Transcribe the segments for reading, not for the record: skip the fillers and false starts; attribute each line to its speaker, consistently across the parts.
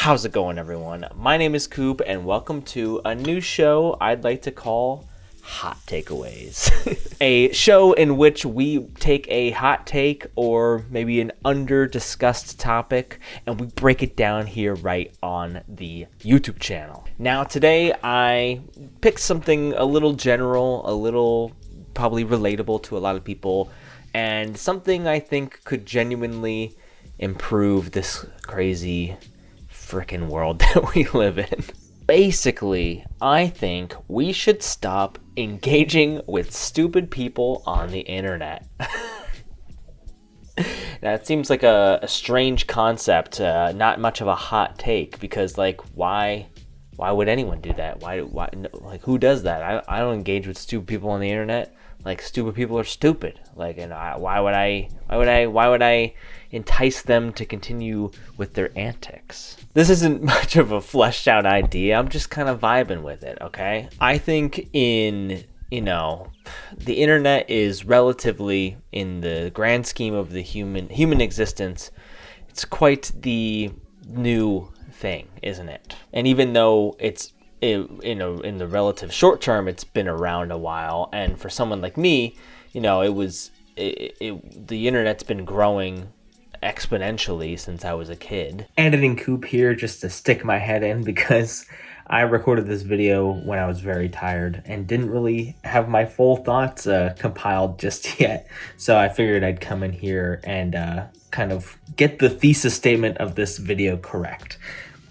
Speaker 1: How's it going, everyone? My name is Coop, and welcome to a new show I'd like to call Hot Takeaways. A show in which we take a hot take or maybe an under-discussed topic and we break it down here right on the YouTube channel. Now, today I picked something a little general, a little probably relatable to a lot of people, and something I think could genuinely improve this crazy freaking world that we live in. Basically, I think we should stop engaging with stupid people on the internet. Now, it seems like a strange concept, not much of a hot take, because why would anyone do that? Why like, who does that? I don't engage with stupid people on the internet. Like, stupid people are stupid. Why would I entice them to continue with their antics? This isn't much of a fleshed out idea. I'm just kind of vibing with it, okay? I think the internet is relatively, in the grand scheme of the human existence, it's quite the new thing, isn't it? And even though in the relative short term, it's been around a while, and for someone like me, the internet's been growing exponentially since I was a kid. Editing Coop here just to stick my head in, because I recorded this video when I was very tired and didn't really have my full thoughts compiled just yet. So I figured I'd come in here and kind of get the thesis statement of this video correct.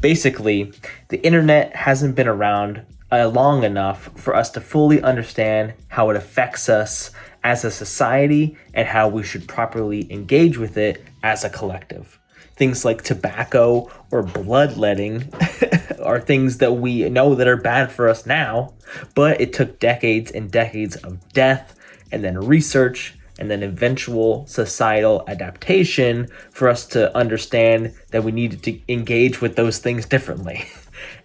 Speaker 1: Basically, the internet hasn't been around long enough for us to fully understand how it affects us as a society and how we should properly engage with it as a collective. Things like tobacco or bloodletting are things that we know that are bad for us now, but it took decades and decades of death and then research and then eventual societal adaptation for us to understand that we needed to engage with those things differently.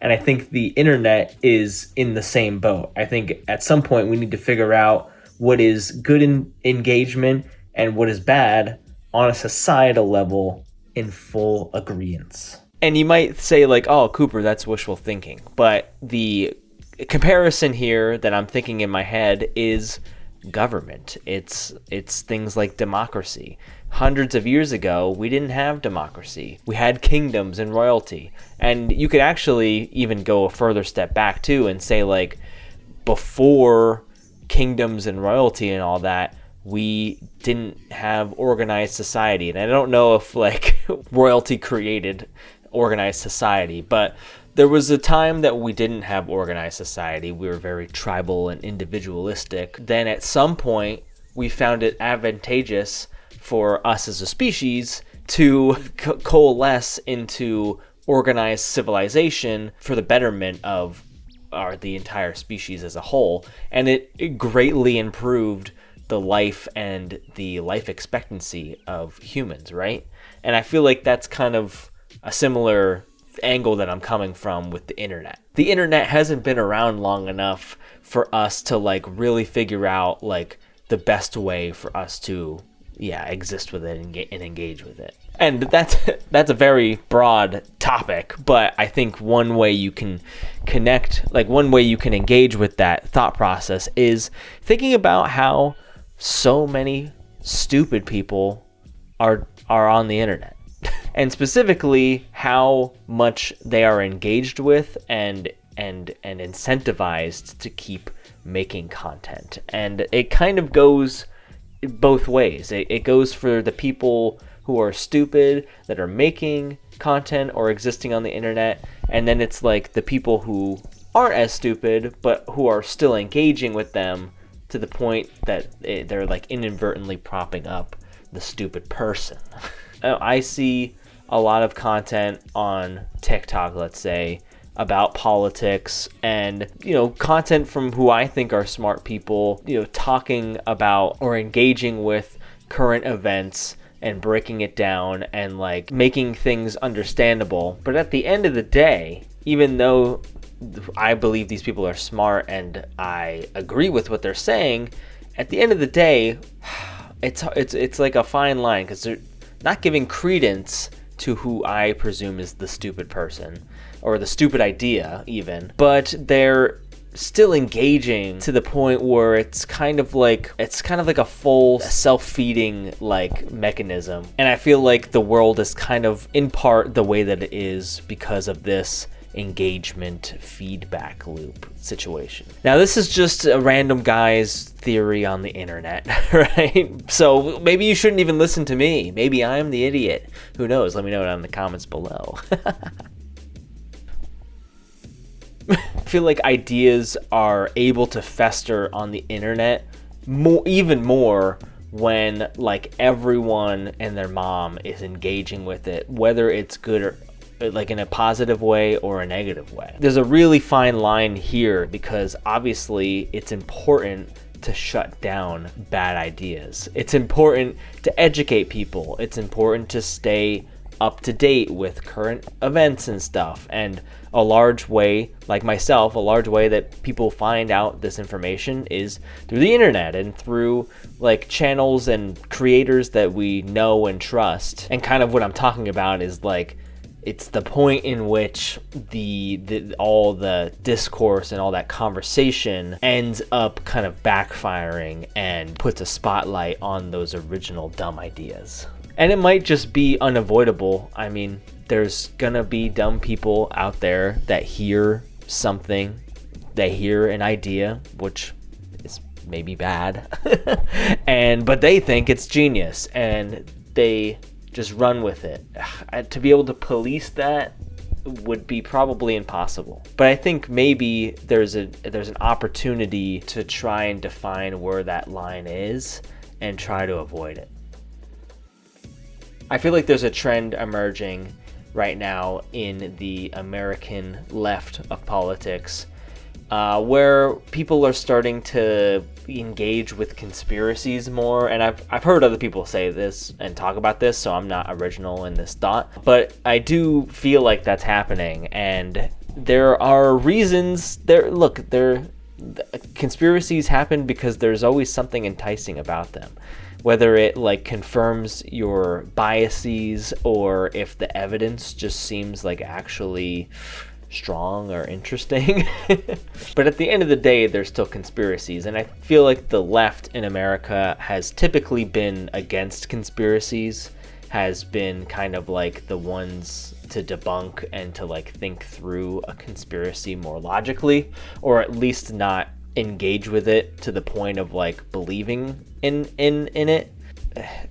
Speaker 1: And I think the internet is in the same boat. I think at some point we need to figure out what is good engagement and what is bad on a societal level in full agreement. And you might say oh, Cooper, that's wishful thinking. But the comparison here that I'm thinking in my head is government. It's things like democracy. Hundreds of years ago, we didn't have democracy. We had kingdoms and royalty. And you could actually even go a further step back too and say before kingdoms and royalty and all that, we didn't have organized society. And I don't know if royalty created organized society, but there was a time that we didn't have organized society. We were very tribal and individualistic. Then at some point, we found it advantageous for us as a species to coalesce into organized civilization for the betterment of the entire species as a whole. And it greatly improved the life and the life expectancy of humans, right? And I feel like that's kind of a similar angle that I'm coming from with the internet. The internet hasn't been around long enough for us to really figure out the best way for us to exist with it and engage with it. And that's a very broad topic, but I think one way you can connect, one way you can engage with that thought process is thinking about how so many stupid people are on the internet. And specifically how much they are engaged with and incentivized to keep making content. And it kind of goes both ways. It goes for the people who are stupid that are making content or existing on the internet, and then it's the people who aren't as stupid but who are still engaging with them to the point that they're inadvertently propping up the stupid person. I see a lot of content on TikTok, let's say, about politics and, content from who I think are smart people, talking about or engaging with current events and breaking it down and making things understandable. But at the end of the day, even though I believe these people are smart and I agree with what they're saying, at the end of the day, it's like a fine line, because they're not giving credence to who I presume is the stupid person or the stupid idea even, but they're still engaging to the point where it's kind of like a full self-feeding like mechanism. And I feel like the world is kind of in part the way that it is because of this engagement feedback loop situation. Now, this is just a random guy's theory on the internet, right? So maybe you shouldn't even listen to me. Maybe I'm the idiot. Who knows? Let me know down in the comments below. I feel like ideas are able to fester on the internet even more when like everyone and their mom is engaging with it, whether it's good or like in a positive way or a negative way. There's a really fine line here because obviously it's important to shut down bad ideas. It's important to educate people. It's important to stay up to date with current events and stuff. And a large way, like myself, a large way that people find out this information is through the internet and through like channels and creators that we know and trust. And kind of what I'm talking about is like, it's the point in which all the discourse and all that conversation ends up kind of backfiring and puts a spotlight on those original dumb ideas. And it might just be unavoidable. I mean, there's gonna be dumb people out there that hear something, they hear an idea, which is maybe bad, but they think it's genius and they just run with it. To be able to police that would be probably impossible. But I think maybe there's an opportunity to try and define where that line is and try to avoid it. I feel like there's a trend emerging right now in the American left of politics where people are starting to engage with conspiracies more. And I've heard other people say this and talk about this, so I'm not original in this thought. But I do feel like that's happening. And there are reasons. Conspiracies happen because there's always something enticing about them. Whether it like confirms your biases or if the evidence just seems like actually strong or interesting. But at the end of the day, there's still conspiracies. And I feel like the left in America has typically been against conspiracies, has been kind of like the ones to debunk and to like think through a conspiracy more logically, or at least not engage with it to the point of like believing in it.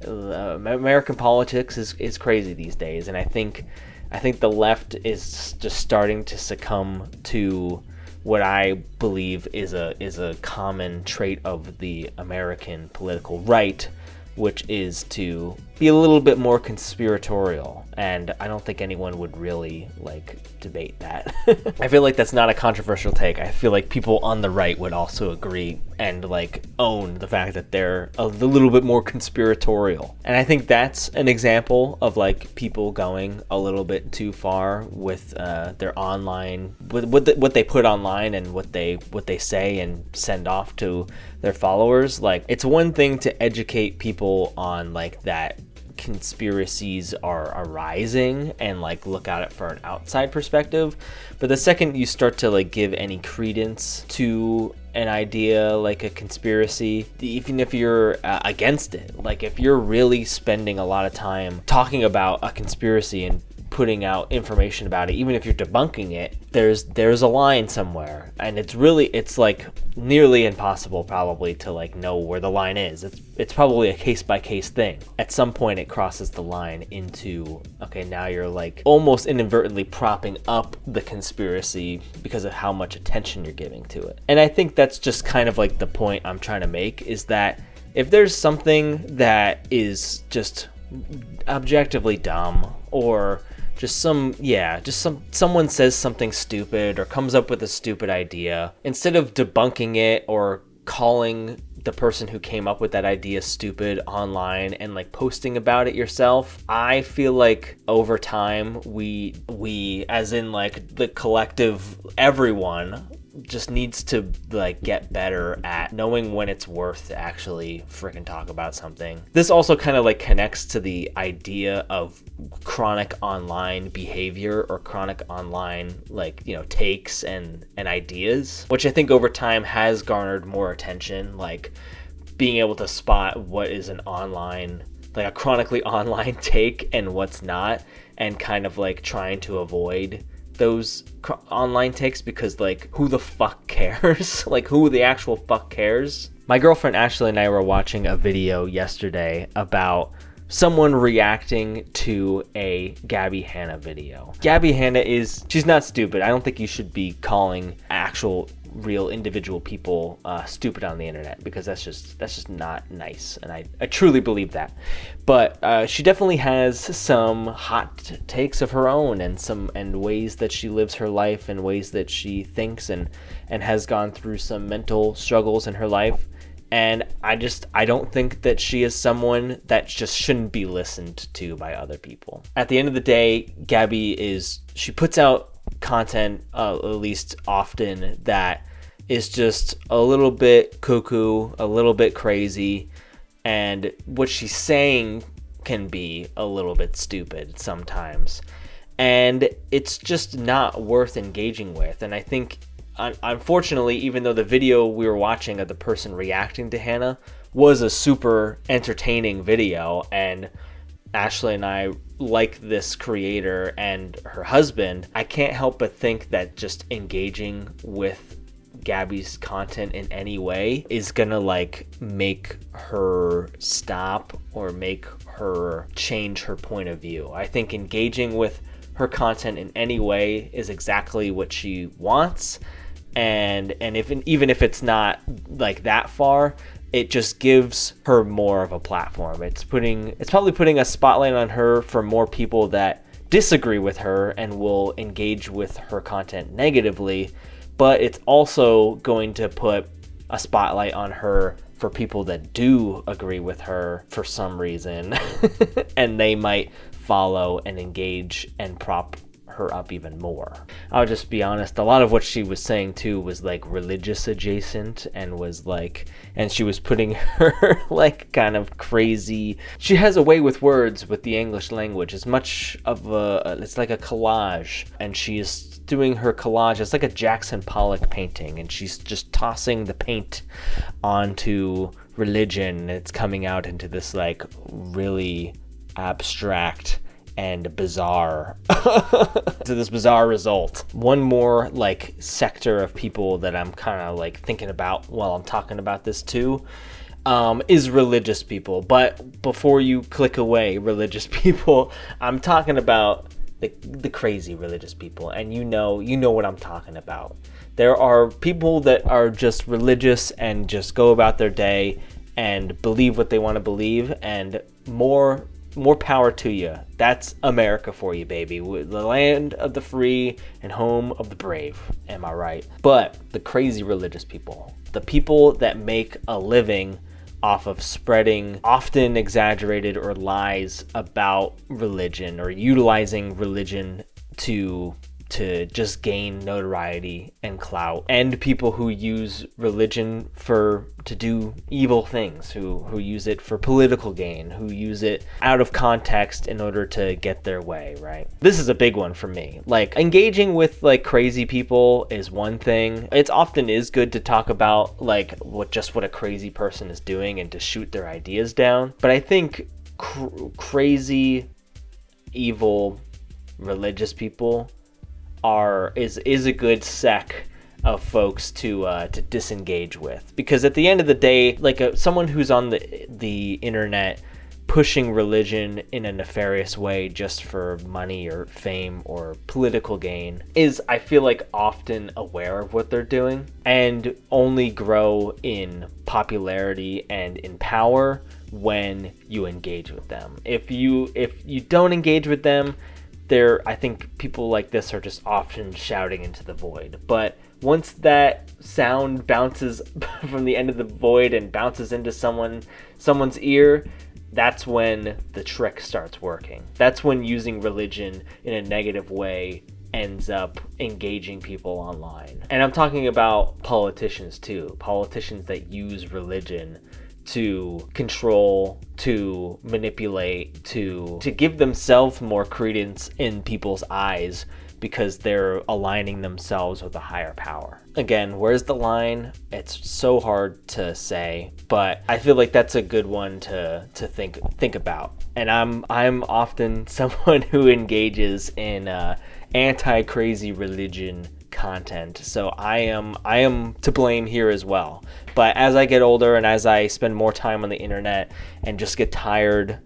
Speaker 1: American politics is crazy these days, and I think the left is just starting to succumb to what I believe is a common trait of the American political right, which is to be a little bit more conspiratorial. And I don't think anyone would really like debate that. I feel like that's not a controversial take. I feel like people on the right would also agree and like own the fact that they're a little bit more conspiratorial. And I think that's an example of like people going a little bit too far with their online, what they put online and what they say and send off to their followers. Like, it's one thing to educate people on like that conspiracies are arising and like look at it for an outside perspective, but the second you start to like give any credence to an idea like a conspiracy, even if you're against it, like if you're really spending a lot of time talking about a conspiracy and putting out information about it, even if you're debunking it, there's a line somewhere, and it's like nearly impossible probably to like know where the line is. It's probably a case-by-case thing. At some point it crosses the line into, okay, now you're like almost inadvertently propping up the conspiracy because of how much attention you're giving to it. And I think that's just kind of like the point I'm trying to make, is that if there's something that is just objectively dumb, or someone says something stupid or comes up with a stupid idea, instead of debunking it or calling the person who came up with that idea stupid online and like posting about it yourself, I feel like over time we as in like the collective everyone just needs to like get better at knowing when it's worth to actually freaking talk about something. This also kind of like connects to the idea of chronic online behavior or chronic online like, you know, takes and ideas, which I think over time has garnered more attention, like being able to spot what is an online, like a chronically online take and what's not, and kind of like trying to avoid those online takes, because like who the fuck cares? Like who the actual fuck cares? My girlfriend Ashley and I were watching a video yesterday about someone reacting to a Gabby Hanna video. Gabby Hanna she's not stupid. I don't think you should be calling actual real individual people stupid on the internet, because that's just not nice, and I truly believe that. But she definitely has some hot takes of her own, and ways that she lives her life, and ways that she thinks, and has gone through some mental struggles in her life. And I don't think that she is someone that just shouldn't be listened to by other people. At the end of the day, Gabby she puts out content, at least often, that is just a little bit cuckoo, a little bit crazy, and what she's saying can be a little bit stupid sometimes. And it's just not worth engaging with. And I think, unfortunately, even though the video we were watching of the person reacting to Hannah was a super entertaining video, and Ashley and I like this creator and her husband, I can't help but think that just engaging with Gabby's content in any way is gonna like make her stop or make her change her point of view. I think engaging with her content in any way is exactly what she wants, and even if it's not like that far, it just gives her more of a platform. It's probably putting a spotlight on her for more people that disagree with her and will engage with her content negatively, but it's also going to put a spotlight on her for people that do agree with her for some reason, and they might follow and engage and prop her up even more. I'll just be honest, a lot of what she was saying too was like religious adjacent, and she was putting her like kind of crazy, she has a way with words with the English language. It's much of it's like a collage, and she is doing her collage. It's like a Jackson Pollock painting, and she's just tossing the paint onto religion. It's coming out into this like really abstract and bizarre to this bizarre result. One more like sector of people that I'm kind of like thinking about while I'm talking about this too is religious people. But before you click away, religious people, I'm talking about the crazy religious people, and you know what I'm talking about. There are people that are just religious and just go about their day and believe what they want to believe, and more power to you. That's America for you, baby. The land of the free and home of the brave. Am I right? But the crazy religious people, the people that make a living off of spreading often exaggerated or lies about religion, or utilizing religion to just gain notoriety and clout, and people who use religion to do evil things, who use it for political gain, who use it out of context in order to get their way, right? This is a big one for me. Like, engaging with like crazy people is one thing. It often is good to talk about like what a crazy person is doing and to shoot their ideas down, but I think crazy, evil, religious people is a good sect of folks to disengage with, because at the end of the day, like someone who's on the internet pushing religion in a nefarious way just for money or fame or political gain is, I feel like, often aware of what they're doing, and only grow in popularity and in power when you engage with them. If you don't engage with them, I think people like this are just often shouting into the void. But once that sound bounces from the end of the void and bounces into someone's ear, that's when the trick starts working. That's when using religion in a negative way ends up engaging people online. And I'm talking about politicians too, politicians that use religion to control, to manipulate, to give themselves more credence in people's eyes because they're aligning themselves with a higher power. Again, where's the line? It's so hard to say, but I feel like that's a good one to think about. And I'm often someone who engages in anti-crazy religion content, so I am to blame here as well. But as I get older and as I spend more time on the internet and just get tired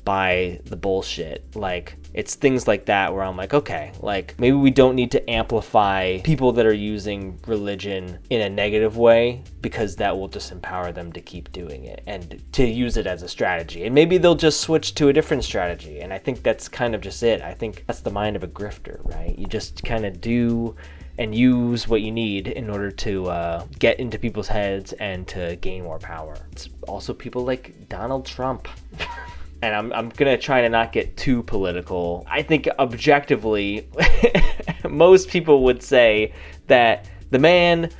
Speaker 1: by the bullshit, like it's things like that where I'm like, okay, like maybe we don't need to amplify people that are using religion in a negative way, because that will just empower them to keep doing it and to use it as a strategy. And maybe they'll just switch to a different strategy. And I think that's kind of just it. I think that's the mind of a grifter, right? You just kind of do and use what you need in order to get into people's heads and to gain more power. It's also people like Donald Trump. And I'm going to try to not get too political. I think objectively, most people would say that the man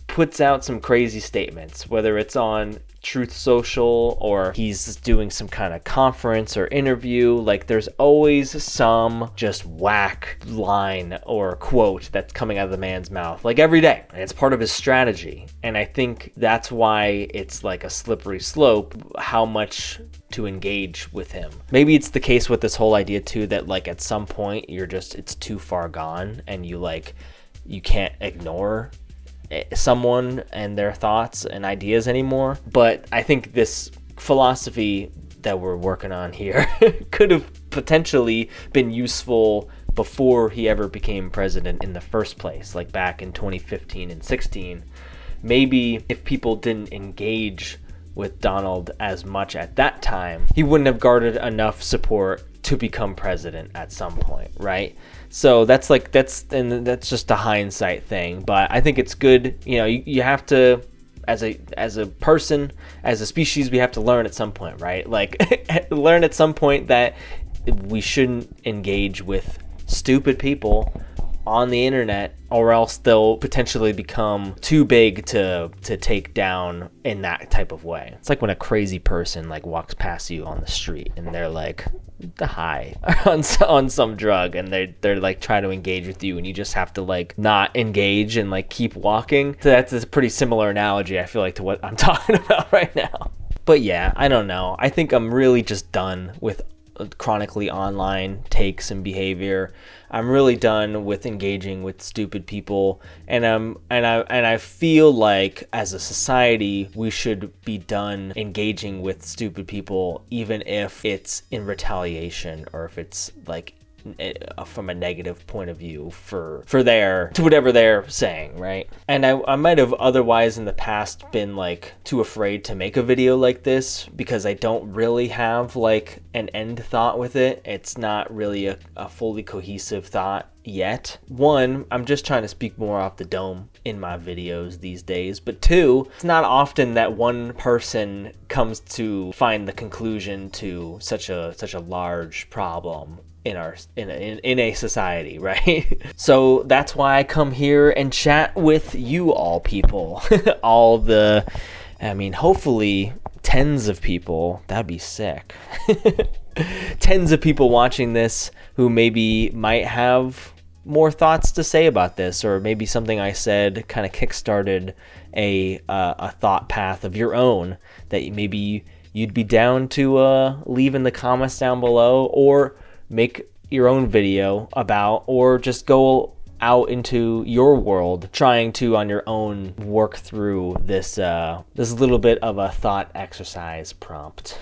Speaker 1: puts out some crazy statements, whether it's on Truth Social or he's doing some kind of conference or interview. Like there's always some just whack line or quote that's coming out of the man's mouth, like every day. And it's part of his strategy. And I think that's why it's like a slippery slope, how much to engage with him. Maybe it's the case with this whole idea too, that like at some point it's too far gone and you can't ignore someone and their thoughts and ideas anymore. But I think this philosophy that we're working on here could have potentially been useful before he ever became president in the first place, like back in 2015 and 16. Maybe if people didn't engage with Donald as much at that time, he wouldn't have garnered enough support to become president at some point, right? So that's just a hindsight thing. But I think it's good, you have to, as a person, as a species, we have to learn at some point, right? Like learn at some point that we shouldn't engage with stupid people on the internet, or else they'll potentially become too big to take down in that type of way. It's like when a crazy person like walks past you on the street and they're like high on some drug, and they're like trying to engage with you, and you just have to like not engage and like keep walking. So that's a pretty similar analogy, I feel like, to what I'm talking about right now. But yeah, I don't know. I think I'm really just done with chronically online takes and behavior. I'm really done with engaging with stupid people, and I feel like as a society we should be done engaging with stupid people, even if it's in retaliation or if it's like from a negative point of view for whatever they're saying, right? And I might have otherwise in the past been like too afraid to make a video like this because I don't really have like an end thought with it. It's not really a fully cohesive thought yet. One, I'm just trying to speak more off the dome in my videos these days, but two, it's not often that one person comes to find the conclusion to such a large problem in a society, right? So that's why I come here and chat with you all people. Hopefully tens of people. That'd be sick. Tens of people watching this who maybe might have more thoughts to say about this, or maybe something I said kind of kickstarted a thought path of your own that maybe you'd be down to leave in the comments down below, or make your own video about, or just go out into your world trying to on your own work through this little bit of a thought exercise prompt.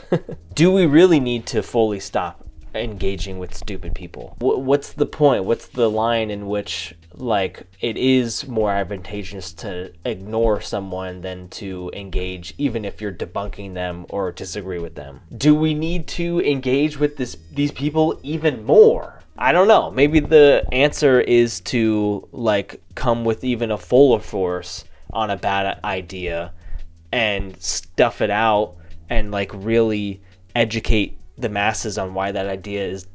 Speaker 1: Do we really need to fully stop engaging with stupid people? What's the point? What's the line in which like it is more advantageous to ignore someone than to engage, even if you're debunking them or disagree with them? Do we need to engage with these people even more? I don't know. Maybe the answer is to like come with even a fuller force on a bad idea and stuff it out and like really educate the masses on why that idea is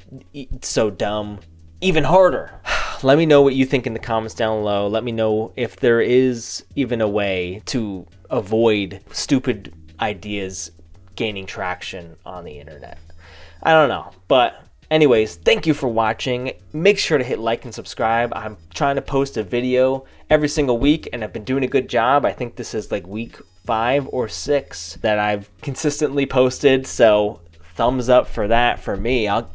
Speaker 1: so dumb even harder. let me know what you think in the comments down below. Let me know if there is even a way to avoid stupid ideas gaining traction on the internet. I don't know, but anyways, thank you for watching. Make sure to hit like and subscribe. I'm trying to post a video every single week, and I've been doing a good job. I think this is like week 5 or 6 that I've consistently posted, so thumbs up for that for me. I'll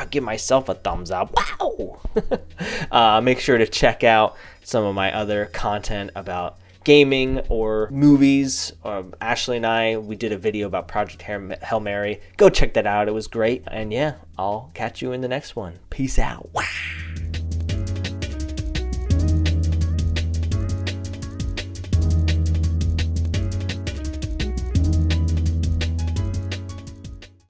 Speaker 1: give myself a thumbs up. Wow! Make sure to check out some of my other content about gaming or movies. Ashley and I, we did a video about Project Hail Mary. Go check that out. It was great. And yeah, I'll catch you in the next one. Peace out. Wow.